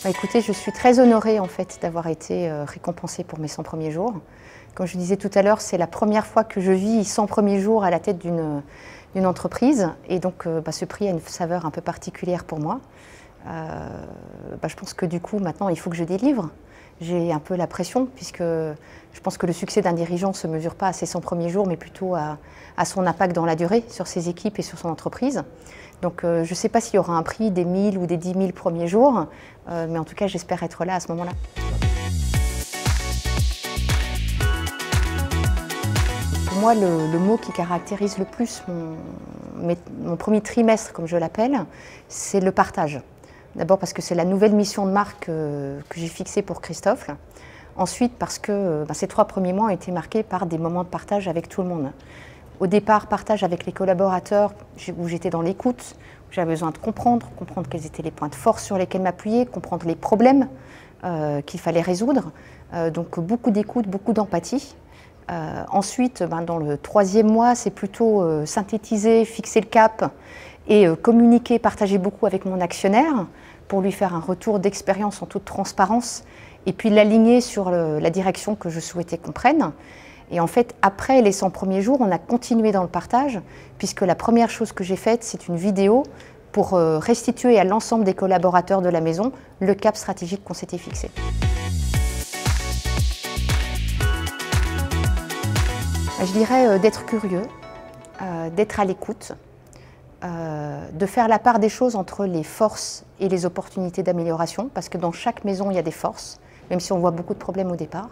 Écoutez, je suis très honorée en fait d'avoir été récompensée pour mes 100 premiers jours. Comme je disais tout à l'heure, c'est la première fois que je vis 100 premiers jours à la tête d'une entreprise. Et donc ce prix a une saveur un peu particulière pour moi. Je pense que du coup, maintenant, il faut que je délivre. J'ai un peu la pression puisque je pense que le succès d'un dirigeant ne se mesure pas à ses 100 premiers jours, mais plutôt à son impact dans la durée sur ses équipes et sur son entreprise. Donc je ne sais pas s'il y aura un prix des 1000 ou des 10 000 premiers jours, mais en tout cas, j'espère être là à ce moment-là. Pour moi, le mot qui caractérise le plus mon premier trimestre, comme je l'appelle, c'est le partage. D'abord parce que c'est la nouvelle mission de marque que j'ai fixée pour Christofle. Ensuite parce que ces 3 premiers mois ont été marqués par des moments de partage avec tout le monde. Au départ, partage avec les collaborateurs, où j'étais dans l'écoute, où j'avais besoin de comprendre quels étaient les points de force sur lesquels m'appuyer, comprendre les problèmes qu'il fallait résoudre. Donc beaucoup d'écoute, beaucoup d'empathie. Ensuite, dans le 3e mois, c'est plutôt synthétiser, fixer le cap et communiquer, partager beaucoup avec mon actionnaire pour lui faire un retour d'expérience en toute transparence et puis l'aligner sur la direction que je souhaitais qu'on prenne. Et en fait, après les 100 premiers jours, on a continué dans le partage puisque la première chose que j'ai faite, c'est une vidéo pour restituer à l'ensemble des collaborateurs de la maison le cap stratégique qu'on s'était fixé. Je dirais d'être curieux, d'être à l'écoute, de faire la part des choses entre les forces et les opportunités d'amélioration, parce que dans chaque maison, il y a des forces, même si on voit beaucoup de problèmes au départ.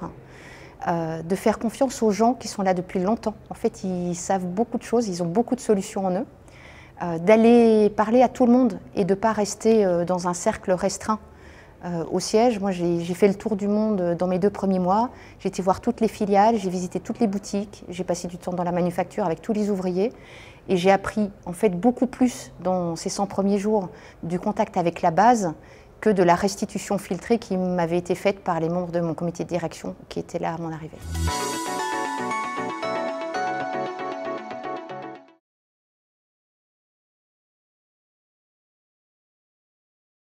De faire confiance aux gens qui sont là depuis longtemps. En fait, ils savent beaucoup de choses, ils ont beaucoup de solutions en eux. D'aller parler à tout le monde et de ne pas rester dans un cercle restreint. Au siège, moi j'ai fait le tour du monde dans mes 2 premiers mois, j'ai été voir toutes les filiales, j'ai visité toutes les boutiques, j'ai passé du temps dans la manufacture avec tous les ouvriers et j'ai appris en fait beaucoup plus dans ces 100 premiers jours du contact avec la base que de la restitution filtrée qui m'avait été faite par les membres de mon comité de direction qui étaient là à mon arrivée.